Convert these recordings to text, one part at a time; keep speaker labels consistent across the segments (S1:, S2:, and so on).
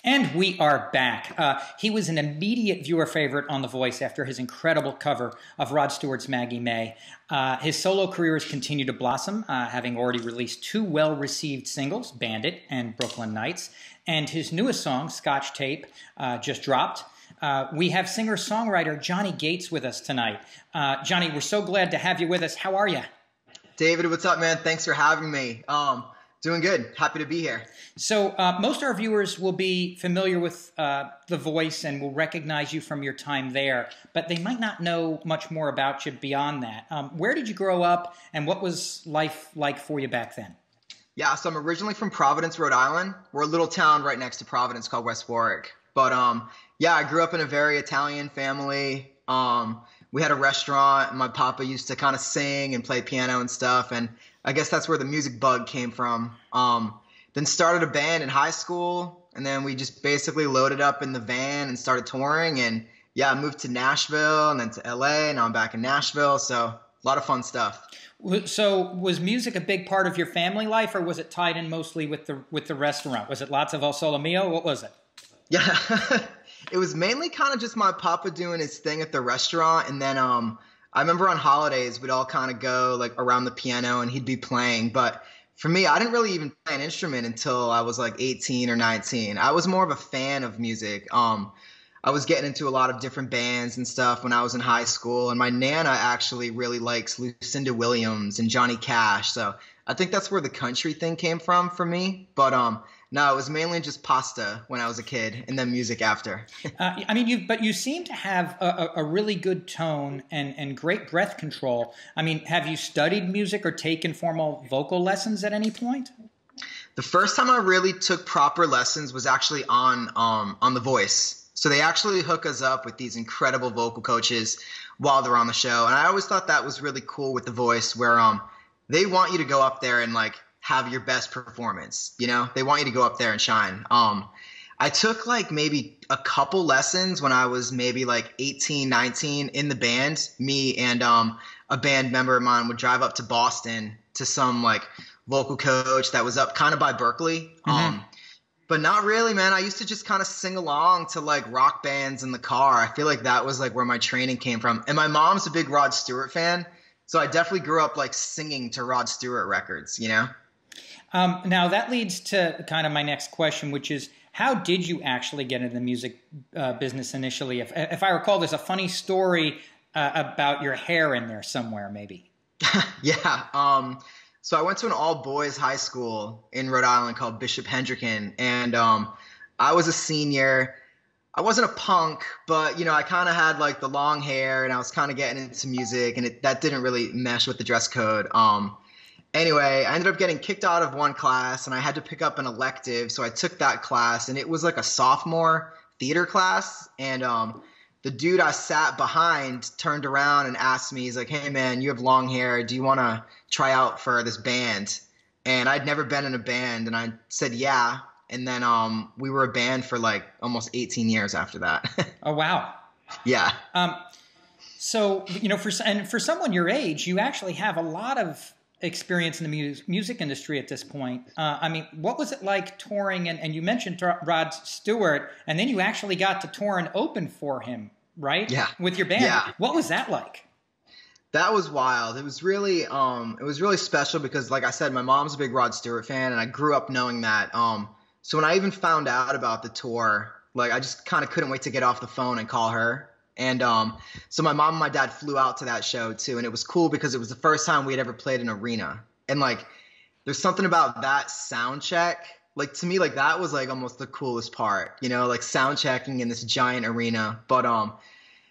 S1: And we are back. He was an immediate viewer favorite on The Voice after his incredible cover of Rod Stewart's Maggie May. His solo career has continued to blossom, having already released two well-received singles, Bandit and Brooklyn Nights. And his newest song, Scotch Tape, just dropped. We have singer-songwriter Johnny Gates with us tonight. Johnny, we're so glad to have you with us. How are you?
S2: David, what's up, man? Thanks for having me. Doing good. Happy to be here.
S1: So most of our viewers will be familiar with The Voice and will recognize you from your time there, but they might not know much more about you beyond that. Where did you grow up, and what was life like for you back then?
S2: Yeah, so I'm originally from Providence, Rhode Island. We're a little town right next to Providence called West Warwick. But yeah, I grew up in a very Italian family. We had a restaurant, and my papa used to kind of sing and play piano and stuff, and I guess that's where the music bug came from. Then started a band in high school, and then we just basically loaded up in the van and started touring. And yeah, I moved to Nashville and then to LA, and now I'm back in Nashville. So a lot of fun stuff.
S1: So was music a big part of your family life, or was it tied in mostly with the restaurant? Was it lots of El Solo Mio? What was it?
S2: Yeah, it was mainly kind of just my papa doing his thing at the restaurant, and then I remember on holidays we'd all kind of go like around the piano and he'd be playing. But for me, I didn't really even play an instrument until I was like 18 or 19. I was more of a fan of music. I was getting into a lot of different bands and stuff when I was in high school, and my Nana actually really likes Lucinda Williams and Johnny Cash. So I think that's where the country thing came from for me. But no, it was mainly just pasta when I was a kid, and then music after.
S1: I mean, you seem to have a really good tone and great breath control. I mean, have you studied music or taken formal vocal lessons at any point?
S2: The first time I really took proper lessons was actually on The Voice. So they actually hook us up with these incredible vocal coaches while they're on the show, and I always thought that was really cool with The Voice, where they want you to go up there and like have your best performance. You know, they want you to go up there and shine. I took like maybe a couple lessons when I was maybe like 18, 19 in the band. Me and a band member of mine would drive up to Boston to some like vocal coach that was up kind of by Berkeley.
S1: Mm-hmm.
S2: But not really, man. I used to just kind of sing along to like rock bands in the car. I feel like that was like where my training came from. And my mom's a big Rod Stewart fan, so I definitely grew up like singing to Rod Stewart records, you know?
S1: Now that leads to kind of my next question, which is, how did you actually get into the music business initially? If I recall, there's a funny story about your hair in there somewhere, maybe.
S2: Yeah. So I went to an all-boys high school in Rhode Island called Bishop Hendricken, and I was a senior. I wasn't a punk, but, you know, I kind of had like the long hair, and I was kind of getting into music, and that didn't really mesh with the dress code. Anyway, I ended up getting kicked out of one class, and I had to pick up an elective, so I took that class, and it was like a sophomore theater class, and the dude I sat behind turned around and asked me, he's like, "Hey man, you have long hair. Do you want to try out for this band?" And I'd never been in a band, and I said, yeah. And then we were a band for like almost 18 years after that.
S1: Oh, wow.
S2: Yeah.
S1: So, you know, for someone your age, you actually have a lot of experience in the music industry at this point. I mean, what was it like touring? And you mentioned Rod Stewart, and then you actually got to tour and open for him, right?
S2: Yeah.
S1: With your band.
S2: Yeah.
S1: What was that like?
S2: That was wild. It was really special because, like I said, my mom's a big Rod Stewart fan, and I grew up knowing that. So when I even found out about the tour, like I just kind of couldn't wait to get off the phone and call her. And so my mom and my dad flew out to that show too, and it was cool because it was the first time we had ever played an arena. And like, there's something about that sound check. Like to me, like that was like almost the coolest part, you know, like sound checking in this giant arena. But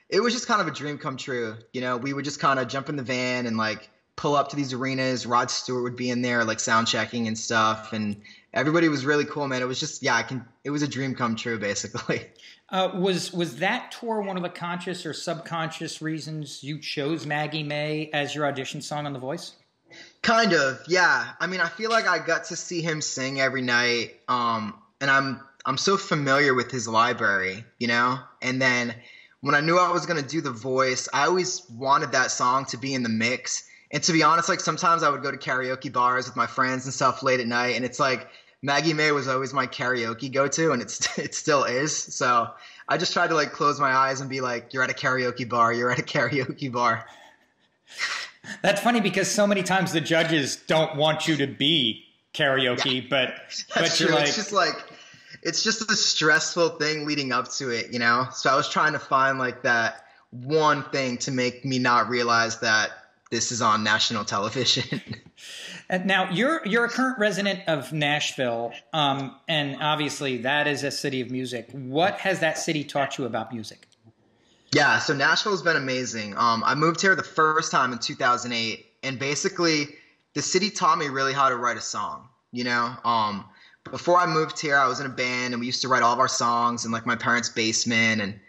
S2: it was just kind of a dream come true. You know, we would just kind of jump in the van and like pull up to these arenas. Rod Stewart would be in there like sound checking and stuff, and everybody was really cool, man. It was just, yeah, it was a dream come true, basically.
S1: Was that tour one of the conscious or subconscious reasons you chose Maggie May as your audition song on The Voice?
S2: Kind of, yeah. I mean, I feel like I got to see him sing every night, and I'm so familiar with his library, you know? And then when I knew I was going to do The Voice, I always wanted that song to be in the mix. And to be honest, like sometimes I would go to karaoke bars with my friends and stuff late at night, and it's like Maggie May was always my karaoke go-to, and it still is. So I just tried to like close my eyes and be like, "You're at a karaoke bar. You're at a karaoke bar."
S1: That's funny because so many times the judges don't want you to be karaoke,
S2: Yeah,
S1: but you're like,
S2: it's just a stressful thing leading up to it, you know? So I was trying to find like that one thing to make me not realize that this is on national television.
S1: And now you're a current resident of Nashville, and obviously that is a city of music. What has that city taught you about music?
S2: Yeah, so Nashville's been amazing. I moved here the first time in 2008, and basically the city taught me really how to write a song, you know? Before I moved here, I was in a band, and we used to write all of our songs in like my parents' basement, and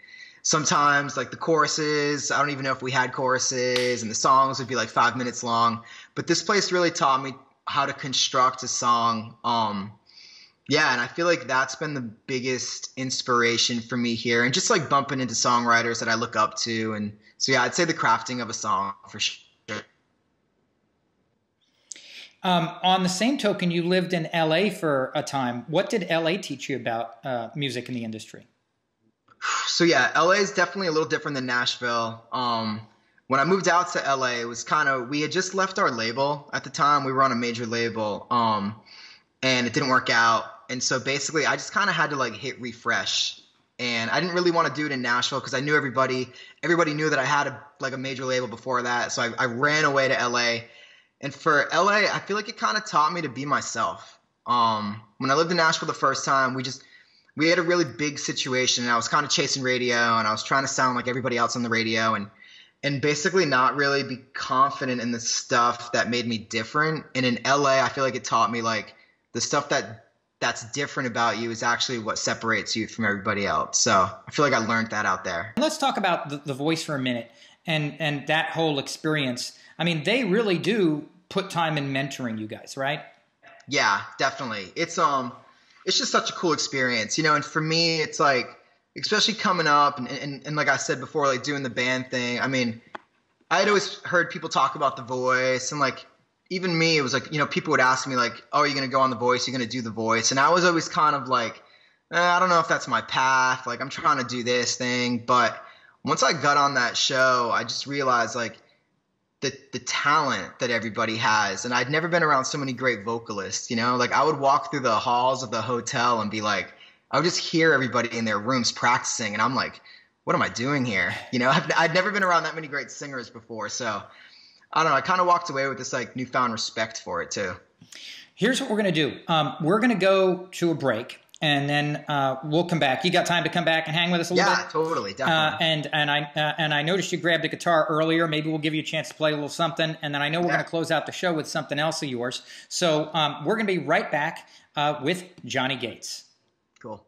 S2: sometimes like the choruses, I don't even know if we had choruses, and the songs would be like 5 minutes long. But this place really taught me how to construct a song. Yeah, and I feel like that's been the biggest inspiration for me here, and just like bumping into songwriters that I look up to. And so, yeah, I'd say the crafting of a song for sure.
S1: On the same token, you lived in LA for a time. What did LA teach you about music in the industry?
S2: So yeah, LA is definitely a little different than Nashville. When I moved out to LA, it was we had just left our label at the time. We were on a major label, and it didn't work out. And so basically I just kind of had to like hit refresh, and I didn't really want to do it in Nashville because I knew everybody knew that I had a major label before that. So I ran away to LA, and for LA, I feel like it kind of taught me to be myself. When I lived in Nashville the first time, we had a really big situation, and I was kind of chasing radio, and I was trying to sound like everybody else on the radio, and basically not really be confident in the stuff that made me different. And in LA, I feel like it taught me like the stuff that's different about you is actually what separates you from everybody else. So I feel like I learned that out there.
S1: Let's talk about the Voice for a minute and that whole experience. I mean, they really do put time in mentoring you guys, right?
S2: Yeah, definitely. It's just such a cool experience, you know. And for me, it's like, especially coming up and like I said before, like doing the band thing. I mean, I had always heard people talk about The Voice, and like even me, it was like, you know, people would ask me like, "Oh, are you going to go on The Voice? Are you going to do The Voice?" And I was always kind of like, I don't know if that's my path. Like, I'm trying to do this thing. But once I got on that show, I just realized like the talent that everybody has. And I'd never been around so many great vocalists, you know. Like I would walk through the halls of the hotel and be like, I would just hear everybody in their rooms practicing, and I'm like, what am I doing here? You know, I'd never been around that many great singers before. So I don't know. I kind of walked away with this like newfound respect for it too.
S1: Here's what we're going to do. We're going to go to a break, and then we'll come back. You got time to come back and hang with us a little bit?
S2: Yeah, totally, definitely.
S1: And I noticed you grabbed a guitar earlier. Maybe we'll give you a chance to play a little something, and then I know we're going to close out the show with something else of yours. So we're going to be right back with Johnny Gates.
S2: Cool.